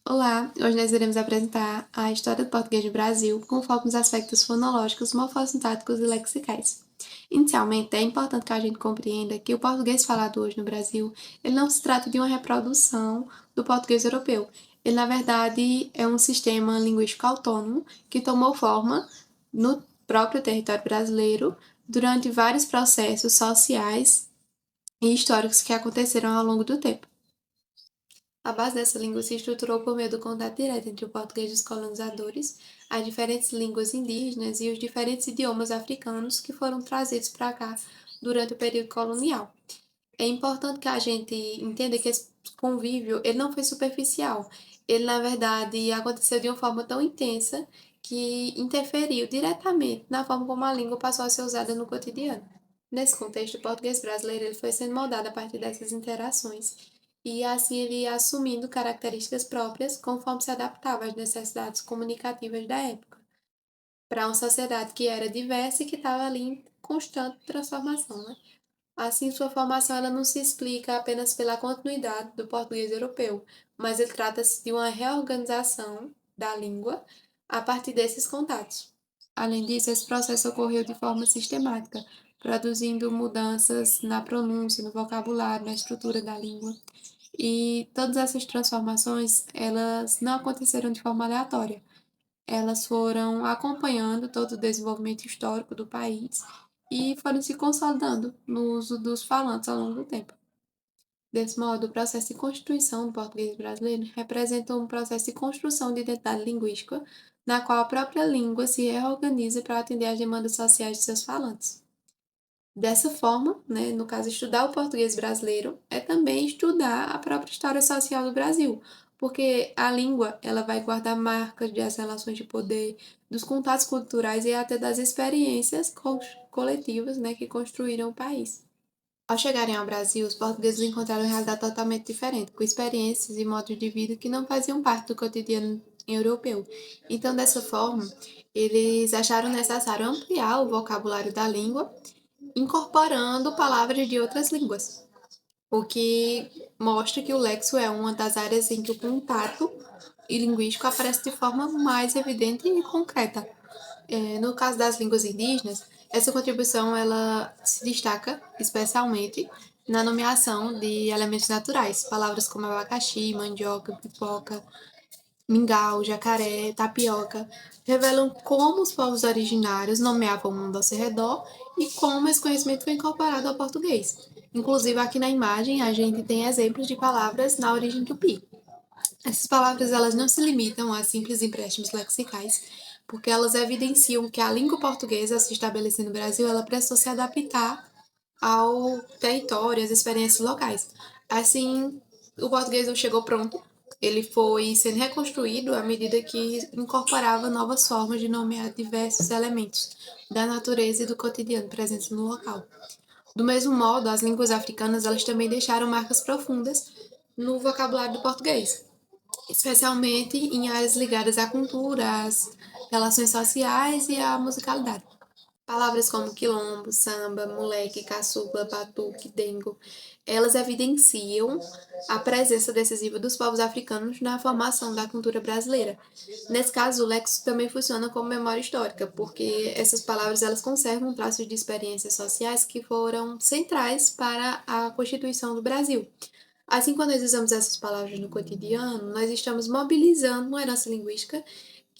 Olá, hoje nós iremos apresentar a história do português no Brasil com foco nos aspectos fonológicos, morfossintáticos e lexicais. Inicialmente, é importante que a gente compreenda que o português falado hoje no Brasil, ele não se trata de uma reprodução do português europeu. Ele, na verdade, é um sistema linguístico autônomo que tomou forma no próprio território brasileiro durante vários processos sociais e históricos que aconteceram ao longo do tempo. A base dessa língua se estruturou por meio do contato direto entre o português dos colonizadores, as diferentes línguas indígenas e os diferentes idiomas africanos que foram trazidos para cá durante o período colonial. É importante que a gente entenda que esse convívio ele não foi superficial. Ele, na verdade, aconteceu de uma forma tão intensa que interferiu diretamente na forma como a língua passou a ser usada no cotidiano. Nesse contexto, o português brasileiro ele foi sendo moldado a partir dessas interações e assim ele ia assumindo características próprias conforme se adaptava às necessidades comunicativas da época, para uma sociedade que era diversa e que estava ali em constante transformação, né? Assim, sua formação ela não se explica apenas pela continuidade do português europeu, mas ele trata-se de uma reorganização da língua a partir desses contatos. Além disso, esse processo ocorreu de forma sistemática, produzindo mudanças na pronúncia, no vocabulário, na estrutura da língua. E todas essas transformações, elas não aconteceram de forma aleatória. Elas foram acompanhando todo o desenvolvimento histórico do país e foram se consolidando no uso dos falantes ao longo do tempo. Desse modo, o processo de constituição do português brasileiro representa um processo de construção de identidade linguística, na qual a própria língua se reorganiza para atender às demandas sociais de seus falantes. Dessa forma, né, no caso, estudar o português brasileiro é também estudar a própria história social do Brasil, porque a língua ela vai guardar marcas das relações de poder, dos contatos culturais e até das experiências coletivas, né, que construíram o país. Ao chegarem ao Brasil, os portugueses encontraram uma realidade totalmente diferente, com experiências e modos de vida que não faziam parte do cotidiano europeu. Então, dessa forma, eles acharam necessário ampliar o vocabulário da língua incorporando palavras de outras línguas, o que mostra que o lexo é uma das áreas em que o contato linguístico aparece de forma mais evidente e concreta. No caso das línguas indígenas, essa contribuição ela se destaca especialmente na nomeação de elementos naturais, palavras como abacaxi, mandioca, pipoca, mingau, jacaré, tapioca, revelam como os povos originários nomeavam o mundo ao seu redor e como esse conhecimento foi incorporado ao português. Inclusive, aqui na imagem, a gente tem exemplos de palavras na origem tupi. Essas palavras elas não se limitam a simples empréstimos lexicais, porque elas evidenciam que a língua portuguesa, se estabelecendo no Brasil, ela precisou se adaptar ao território, às experiências locais. Assim, o português não chegou pronto, ele foi sendo reconstruído à medida que incorporava novas formas de nomear diversos elementos da natureza e do cotidiano presentes no local. Do mesmo modo, as línguas africanas elas também deixaram marcas profundas no vocabulário do português, especialmente em áreas ligadas à cultura, às relações sociais e à musicalidade. Palavras como quilombo, samba, moleque, caçula, batuque, dengo, elas evidenciam a presença decisiva dos povos africanos na formação da cultura brasileira. Nesse caso, o léxico também funciona como memória histórica, porque essas palavras elas conservam traços de experiências sociais que foram centrais para a constituição do Brasil. Assim, quando nós usamos essas palavras no cotidiano, nós estamos mobilizando uma herança linguística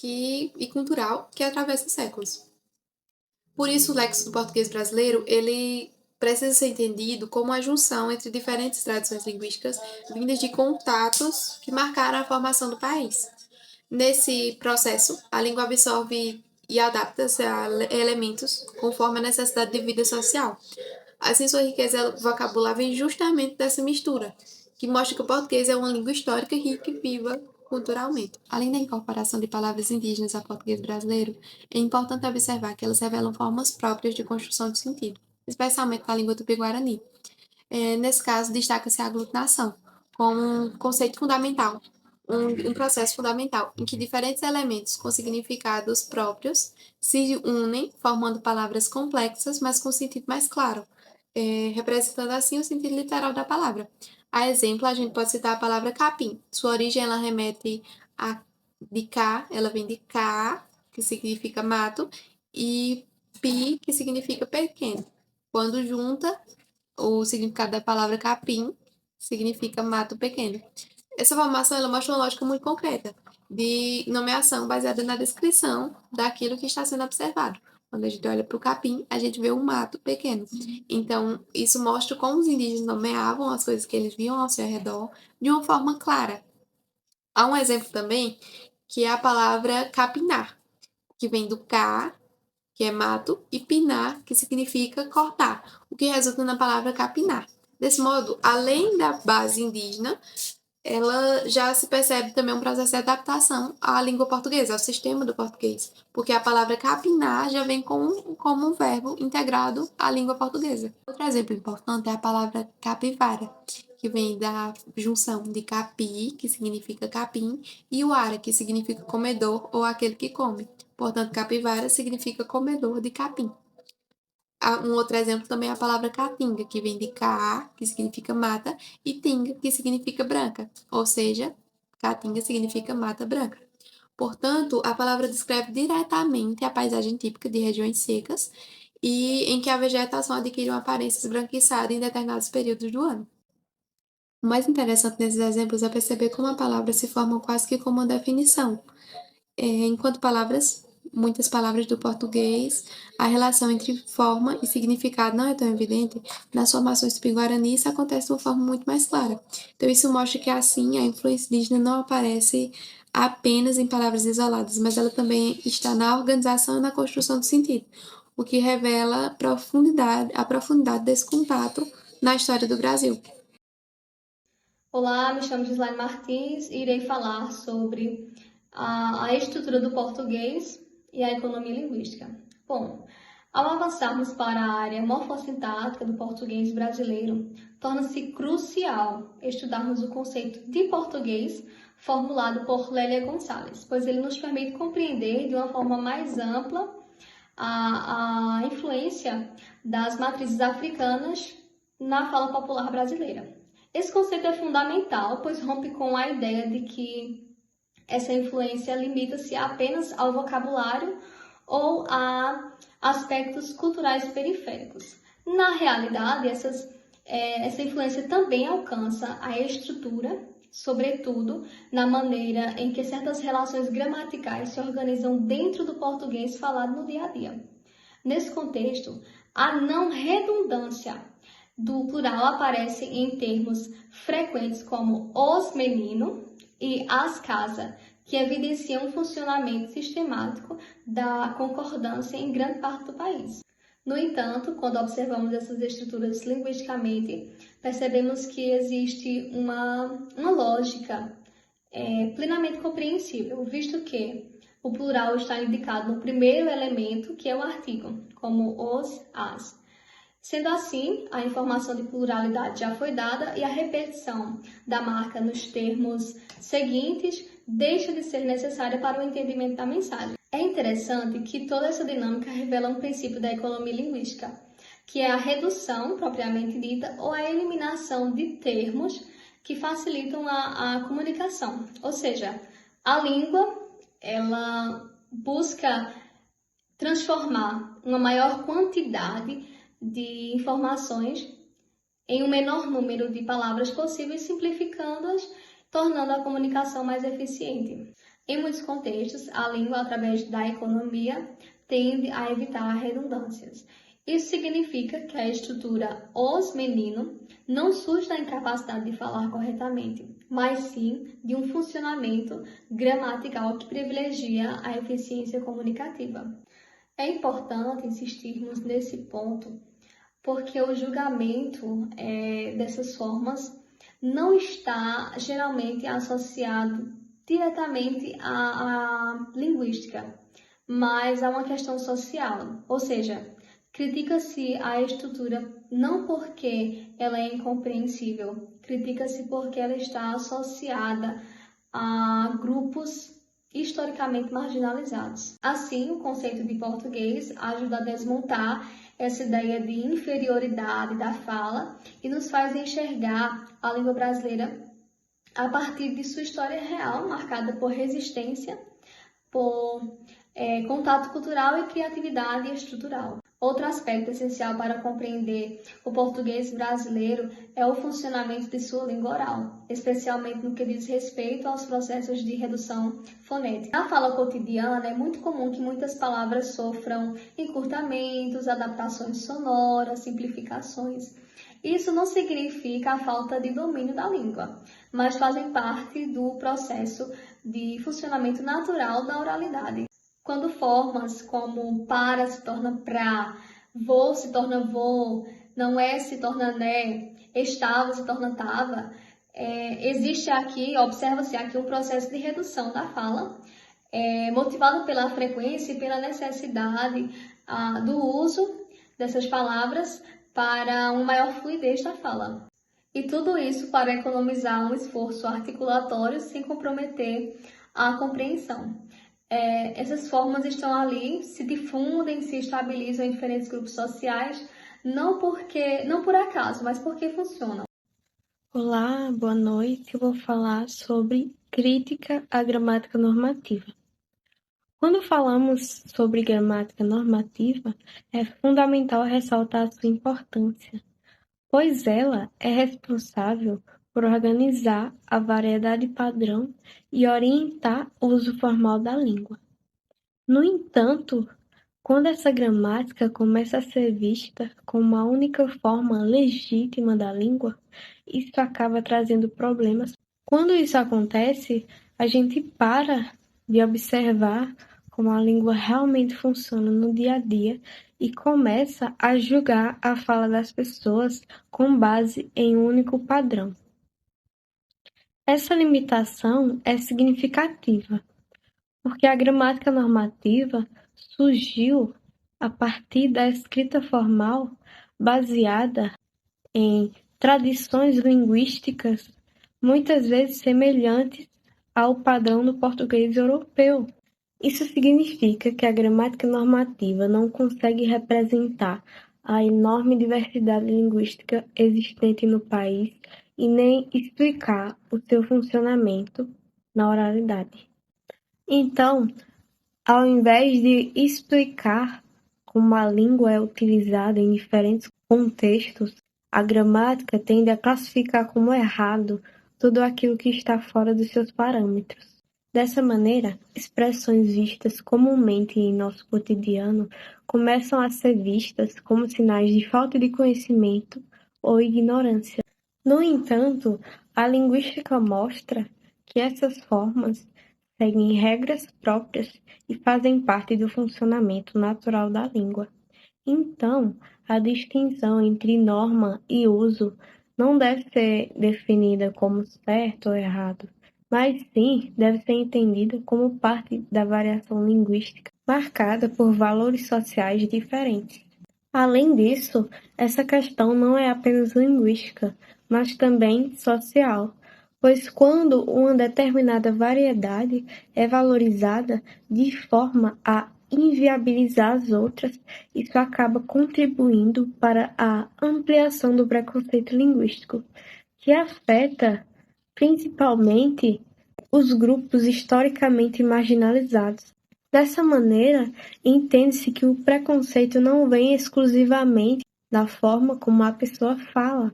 e cultural que atravessa séculos. Por isso, o léxico do português brasileiro, ele precisa ser entendido como a junção entre diferentes tradições linguísticas vindas de contatos que marcaram a formação do país. Nesse processo, a língua absorve e adapta-se a elementos conforme a necessidade de vida social. Assim, sua riqueza vocabular vem justamente dessa mistura, que mostra que o português é uma língua histórica rica e viva culturalmente. Além da incorporação de palavras indígenas ao português brasileiro, é importante observar que elas revelam formas próprias de construção de sentido, especialmente na língua tupi-guarani. Nesse caso, destaca-se a aglutinação, como um conceito fundamental, um processo fundamental, em que diferentes elementos com significados próprios se unem, formando palavras complexas, mas com sentido mais claro. representando assim o sentido literal da palavra. A exemplo, a gente pode citar a palavra capim. Sua origem, ela remete de cá, ela vem de cá, que significa mato, e pi, que significa pequeno. Quando junta, o significado da palavra capim significa mato pequeno. Essa formação, ela mostra uma lógica muito concreta de nomeação baseada na descrição daquilo que está sendo observado. Quando a gente olha para o capim, a gente vê um mato pequeno. Então, isso mostra como os indígenas nomeavam as coisas que eles viam ao seu redor de uma forma clara. Há um exemplo também, que é a palavra capinar, que vem do ca, que é mato, e pinar, que significa cortar, o que resulta na palavra capinar. Desse modo, além da base indígena, ela já se percebe também um processo de adaptação à língua portuguesa, ao sistema do português, porque a palavra capinar já vem como um verbo integrado à língua portuguesa. Outro exemplo importante é a palavra capivara, que vem da junção de capi, que significa capim, e o ara, que significa comedor ou aquele que come. Portanto, capivara significa comedor de capim. Um outro exemplo também é a palavra caatinga, que vem de caa, que significa mata, e tinga, que significa branca, ou seja, caatinga significa mata branca. Portanto, a palavra descreve diretamente a paisagem típica de regiões secas e em que a vegetação adquire uma aparência esbranquiçada em determinados períodos do ano. O mais interessante nesses exemplos é perceber como a palavra se forma quase que como uma definição, enquanto muitas palavras do português, a relação entre forma e significado não é tão evidente, nas formações tupi-guarani isso acontece de uma forma muito mais clara. Então isso mostra que assim a influência indígena não aparece apenas em palavras isoladas, mas ela também está na organização e na construção do sentido, o que revela a profundidade desse contato na história do Brasil. Olá, me chamo Gislaine Martins e irei falar sobre a estrutura do português e a economia linguística. Bom, ao avançarmos para a área morfossintática do português brasileiro, torna-se crucial estudarmos o conceito de português formulado por Lélia Gonçalves, pois ele nos permite compreender de uma forma mais ampla a influência das matrizes africanas na fala popular brasileira. Esse conceito é fundamental, pois rompe com a ideia de que essa influência limita-se apenas ao vocabulário ou a aspectos culturais periféricos. Na realidade, essa influência também alcança a estrutura, sobretudo na maneira em que certas relações gramaticais se organizam dentro do português falado no dia a dia. Nesse contexto, a não redundância do plural aparece em termos frequentes como os meninos e as casas, que evidenciam um funcionamento sistemático da concordância em grande parte do país. No entanto, quando observamos essas estruturas linguisticamente, percebemos que existe uma lógica plenamente compreensível, visto que o plural está indicado no primeiro elemento, que é o artigo, como os, as. Sendo assim, a informação de pluralidade já foi dada e a repetição da marca nos termos seguintes deixa de ser necessária para o entendimento da mensagem. É interessante que toda essa dinâmica revela um princípio da economia linguística, que é a redução propriamente dita ou a eliminação de termos que facilitam a comunicação. Ou seja, a língua ela busca transformar uma maior quantidade de informações em um menor número de palavras possíveis, simplificando-as, tornando a comunicação mais eficiente. Em muitos contextos, a língua, através da economia, tende a evitar redundâncias. Isso significa que a estrutura os menino não surge da incapacidade de falar corretamente, mas sim de um funcionamento gramatical que privilegia a eficiência comunicativa. É importante insistirmos nesse ponto, porque o julgamento dessas formas não está geralmente associado diretamente à linguística, mas a uma questão social, ou seja, critica-se a estrutura não porque ela é incompreensível, critica-se porque ela está associada a grupos historicamente marginalizados. Assim, o conceito de português ajuda a desmontar essa ideia de inferioridade da fala e nos faz enxergar a língua brasileira a partir de sua história real, marcada por resistência, por contato cultural e criatividade estrutural. Outro aspecto essencial para compreender o português brasileiro é o funcionamento de sua língua oral, especialmente no que diz respeito aos processos de redução fonética. Na fala cotidiana, é muito comum que muitas palavras sofram encurtamentos, adaptações sonoras, simplificações. Isso não significa a falta de domínio da língua, mas fazem parte do processo de funcionamento natural da oralidade. Quando formas como para se torna pra, vou se torna vou, não é se torna né, estava se torna tava, existe aqui, observa-se aqui um processo de redução da fala, motivado pela frequência e pela necessidade do uso dessas palavras para uma maior fluidez da fala. E tudo isso para economizar um esforço articulatório sem comprometer a compreensão. Essas formas estão ali, se difundem, se estabilizam em diferentes grupos sociais, não por acaso, mas porque funcionam. Olá, boa noite. Eu vou falar sobre crítica à gramática normativa. Quando falamos sobre gramática normativa, é fundamental ressaltar a sua importância, pois ela é responsável por organizar a variedade padrão e orientar o uso formal da língua. No entanto, quando essa gramática começa a ser vista como a única forma legítima da língua, isso acaba trazendo problemas. Quando isso acontece, a gente para de observar como a língua realmente funciona no dia a dia e começa a julgar a fala das pessoas com base em um único padrão. Essa limitação é significativa, porque a gramática normativa surgiu a partir da escrita formal baseada em tradições linguísticas muitas vezes semelhantes ao padrão do português europeu. Isso significa que a gramática normativa não consegue representar a enorme diversidade linguística existente no país e nem explicar o seu funcionamento na oralidade. Então, ao invés de explicar como a língua é utilizada em diferentes contextos, a gramática tende a classificar como errado tudo aquilo que está fora dos seus parâmetros. Dessa maneira, expressões vistas comumente em nosso cotidiano começam a ser vistas como sinais de falta de conhecimento ou ignorância. No entanto, a linguística mostra que essas formas seguem regras próprias e fazem parte do funcionamento natural da língua. Então, a distinção entre norma e uso não deve ser definida como certo ou errado, mas sim deve ser entendida como parte da variação linguística marcada por valores sociais diferentes. Além disso, essa questão não é apenas linguística, mas também social, pois quando uma determinada variedade é valorizada de forma a inviabilizar as outras, isso acaba contribuindo para a ampliação do preconceito linguístico, que afeta principalmente os grupos historicamente marginalizados. Dessa maneira, entende-se que o preconceito não vem exclusivamente da forma como a pessoa fala,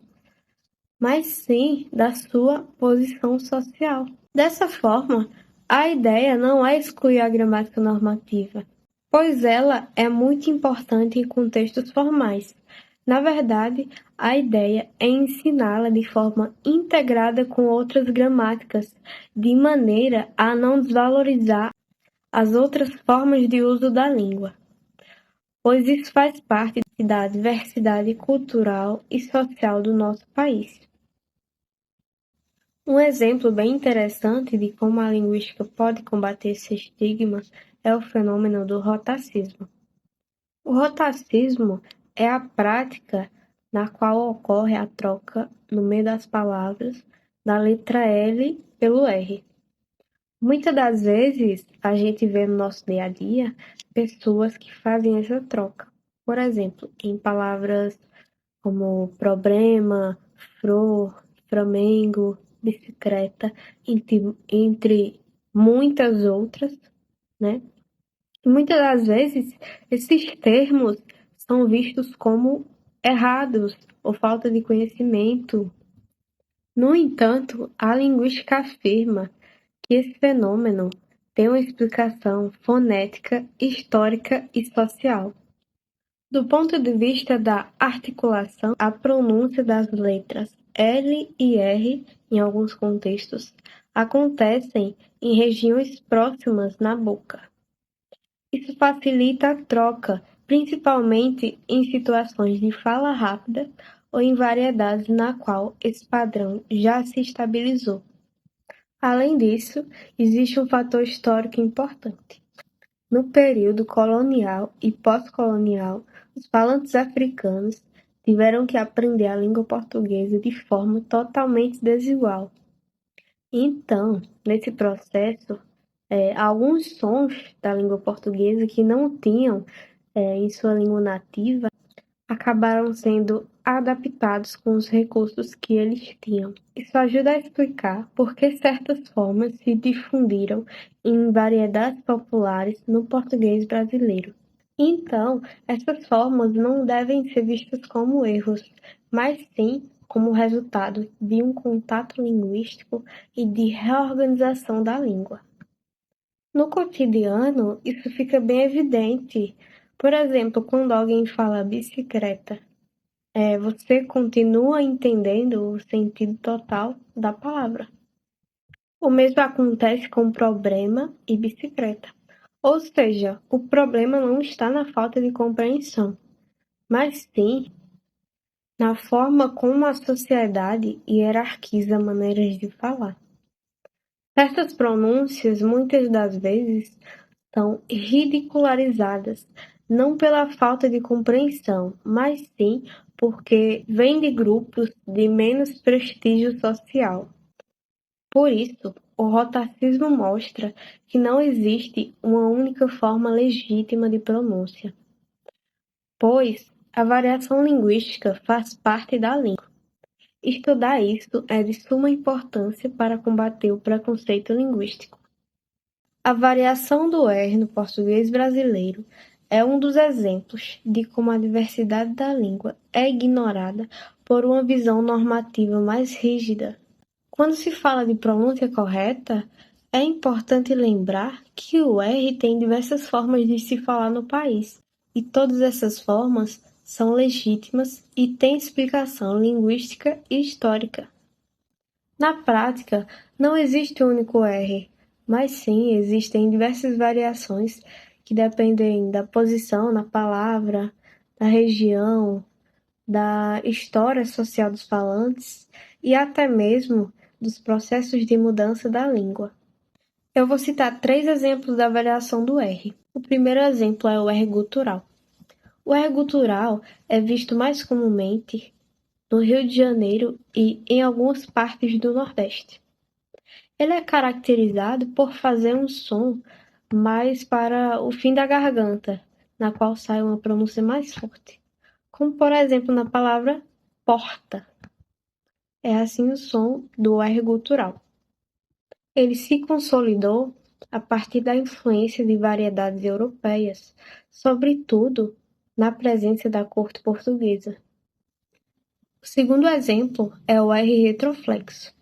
mas sim da sua posição social. Dessa forma, a ideia não é excluir a gramática normativa, pois ela é muito importante em contextos formais. Na verdade, a ideia é ensiná-la de forma integrada com outras gramáticas, de maneira a não desvalorizar as outras formas de uso da língua, pois isso faz parte da diversidade cultural e social do nosso país. Um exemplo bem interessante de como a linguística pode combater esse estigma é o fenômeno do rotacismo. O rotacismo é a prática na qual ocorre a troca, no meio das palavras, da letra L pelo R. Muitas das vezes, a gente vê no nosso dia a dia pessoas que fazem essa troca. Por exemplo, em palavras como problema, flor, Flamengo, bicicleta, entre muitas outras, né? E muitas das vezes, esses termos são vistos como errados ou falta de conhecimento. No entanto, a linguística afirma que esse fenômeno tem uma explicação fonética, histórica e social. Do ponto de vista da articulação, a pronúncia das letras L e R, em alguns contextos, acontecem em regiões próximas na boca. Isso facilita a troca, principalmente em situações de fala rápida ou em variedades na qual esse padrão já se estabilizou. Além disso, existe um fator histórico importante. No período colonial e pós-colonial, os falantes africanos tiveram que aprender a língua portuguesa de forma totalmente desigual. Então, nesse processo, alguns sons da língua portuguesa que não tinham em sua língua nativa acabaram sendo adaptados com os recursos que eles tinham. Isso ajuda a explicar por que certas formas se difundiram em variedades populares no português brasileiro. Então, essas formas não devem ser vistas como erros, mas sim como resultado de um contato linguístico e de reorganização da língua. No cotidiano, isso fica bem evidente. Por exemplo, quando alguém fala bicicleta, você continua entendendo o sentido total da palavra. O mesmo acontece com problema e bicicleta. Ou seja, o problema não está na falta de compreensão, mas sim na forma como a sociedade hierarquiza maneiras de falar. Certas pronúncias, muitas das vezes, são ridicularizadas, não pela falta de compreensão, mas sim porque vêm de grupos de menos prestígio social. Por isso, o rotacismo mostra que não existe uma única forma legítima de pronúncia, pois a variação linguística faz parte da língua. Estudar isso é de suma importância para combater o preconceito linguístico. A variação do R no português brasileiro é um dos exemplos de como a diversidade da língua é ignorada por uma visão normativa mais rígida. Quando se fala de pronúncia correta, é importante lembrar que o R tem diversas formas de se falar no país, e todas essas formas são legítimas e têm explicação linguística e histórica. Na prática, não existe um único R, mas sim existem diversas variações que dependem da posição na palavra, da região, da história social dos falantes e até mesmo dos processos de mudança da língua. Eu vou citar 3 exemplos da variação do R. O primeiro exemplo é o R gutural. O R gutural é visto mais comumente no Rio de Janeiro e em algumas partes do Nordeste. Ele é caracterizado por fazer um som mais para o fim da garganta, na qual sai uma pronúncia mais forte, como por exemplo na palavra porta. É assim o som do R gutural. Ele se consolidou a partir da influência de variedades europeias, sobretudo na presença da corte portuguesa. O segundo exemplo é o R retroflexo.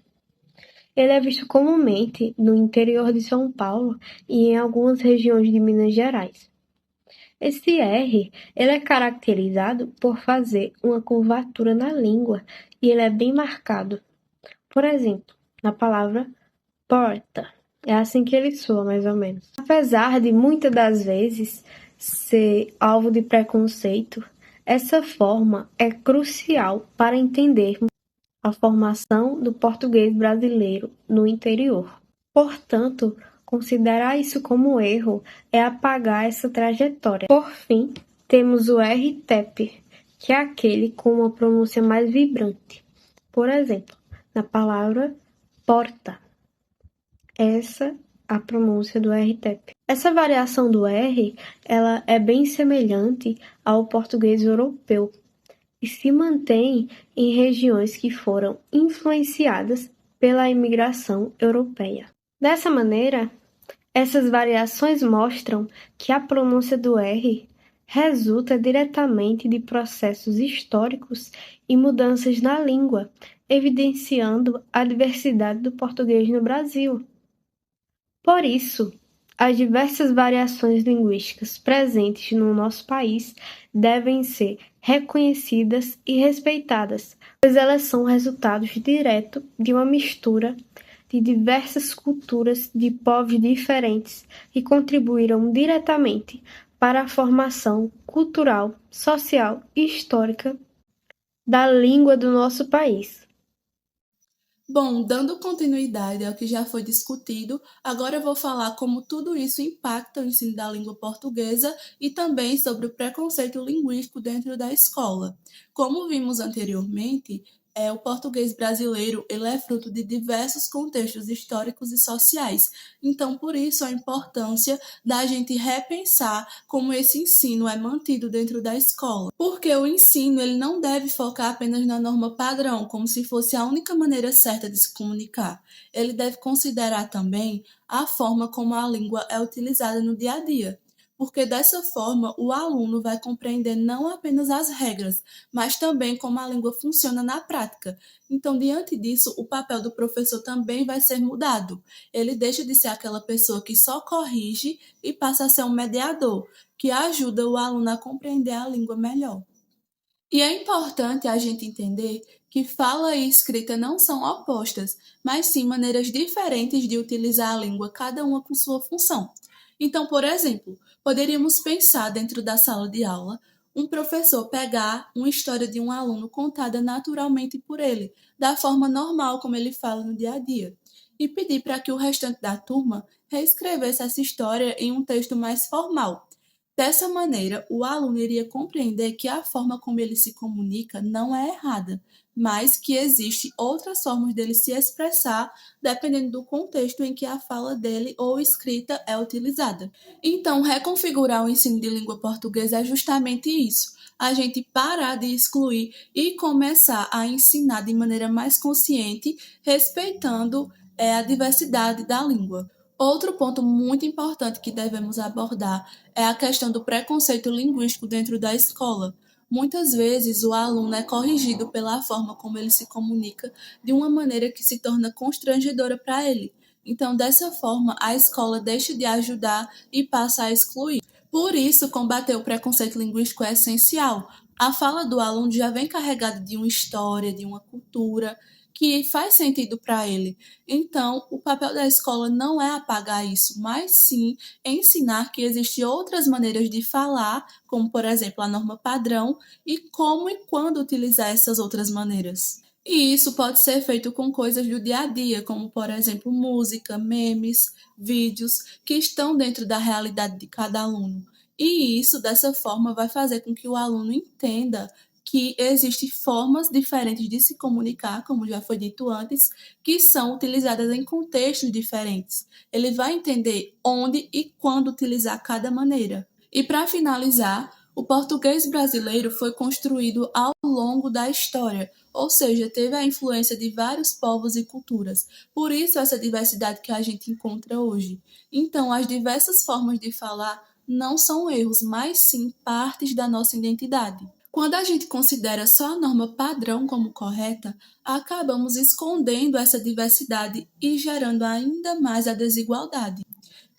Ele é visto comumente no interior de São Paulo e em algumas regiões de Minas Gerais. Esse R ele é caracterizado por fazer uma curvatura na língua e ele é bem marcado. Por exemplo, na palavra porta. É assim que ele soa, mais ou menos. Apesar de muitas das vezes ser alvo de preconceito, essa forma é crucial para entendermos a formação do português brasileiro no interior. Portanto, considerar isso como erro é apagar essa trajetória. Por fim, temos o R-TEP, que é aquele com uma pronúncia mais vibrante. Por exemplo, na palavra porta. Essa a pronúncia do RTEP. Essa variação do R, ela é bem semelhante ao português europeu e se mantém em regiões que foram influenciadas pela imigração europeia. Dessa maneira, essas variações mostram que a pronúncia do R resulta diretamente de processos históricos e mudanças na língua, evidenciando a diversidade do português no Brasil. Por isso, as diversas variações linguísticas presentes no nosso país devem ser reconhecidas e respeitadas, pois elas são resultados diretos de uma mistura de diversas culturas de povos diferentes que contribuíram diretamente para a formação cultural, social e histórica da língua do nosso país. Bom, dando continuidade ao que já foi discutido, agora eu vou falar como tudo isso impacta o ensino da língua portuguesa e também sobre o preconceito linguístico dentro da escola. Como vimos anteriormente, o português brasileiro ele é fruto de diversos contextos históricos e sociais. Então, por isso, a importância da gente repensar como esse ensino é mantido dentro da escola. Porque o ensino ele não deve focar apenas na norma padrão, como se fosse a única maneira certa de se comunicar. Ele deve considerar também a forma como a língua é utilizada no dia a dia. Porque dessa forma o aluno vai compreender não apenas as regras, mas também como a língua funciona na prática. Então, diante disso, o papel do professor também vai ser mudado. Ele deixa de ser aquela pessoa que só corrige e passa a ser um mediador, que ajuda o aluno a compreender a língua melhor. E é importante a gente entender que fala e escrita não são opostas, mas sim maneiras diferentes de utilizar a língua, cada uma com sua função. Então, por exemplo, poderíamos pensar dentro da sala de aula um professor pegar uma história de um aluno contada naturalmente por ele, da forma normal como ele fala no dia a dia, e pedir para que o restante da turma reescrevesse essa história em um texto mais formal. Dessa maneira, o aluno iria compreender que a forma como ele se comunica não é errada, mas que existem outras formas dele se expressar dependendo do contexto em que a fala dele ou escrita é utilizada. Então, reconfigurar o ensino de língua portuguesa é justamente isso. A gente parar de excluir e começar a ensinar de maneira mais consciente, respeitando a diversidade da língua. Outro ponto muito importante que devemos abordar é a questão do preconceito linguístico dentro da escola. Muitas vezes o aluno é corrigido pela forma como ele se comunica de uma maneira que se torna constrangedora para ele. Então, dessa forma, a escola deixa de ajudar e passa a excluir. Por isso, combater o preconceito linguístico é essencial. A fala do aluno já vem carregada de uma história, de uma cultura que faz sentido para ele. Então, o papel da escola não é apagar isso, mas sim ensinar que existem outras maneiras de falar, como, por exemplo, a norma padrão, e como e quando utilizar essas outras maneiras. E isso pode ser feito com coisas do dia a dia, como, por exemplo, música, memes, vídeos, que estão dentro da realidade de cada aluno. E isso, dessa forma, vai fazer com que o aluno entenda que existem formas diferentes de se comunicar, como já foi dito antes, que são utilizadas em contextos diferentes. Ele vai entender onde e quando utilizar cada maneira. E para finalizar, o português brasileiro foi construído ao longo da história, ou seja, teve a influência de vários povos e culturas. Por isso essa diversidade que a gente encontra hoje. Então, as diversas formas de falar não são erros, mas sim partes da nossa identidade. Quando a gente considera só a norma padrão como correta, acabamos escondendo essa diversidade e gerando ainda mais a desigualdade.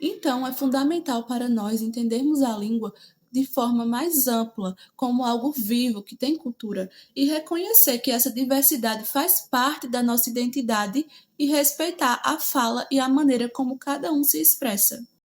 Então, é fundamental para nós entendermos a língua de forma mais ampla, como algo vivo que tem cultura, e reconhecer que essa diversidade faz parte da nossa identidade e respeitar a fala e a maneira como cada um se expressa.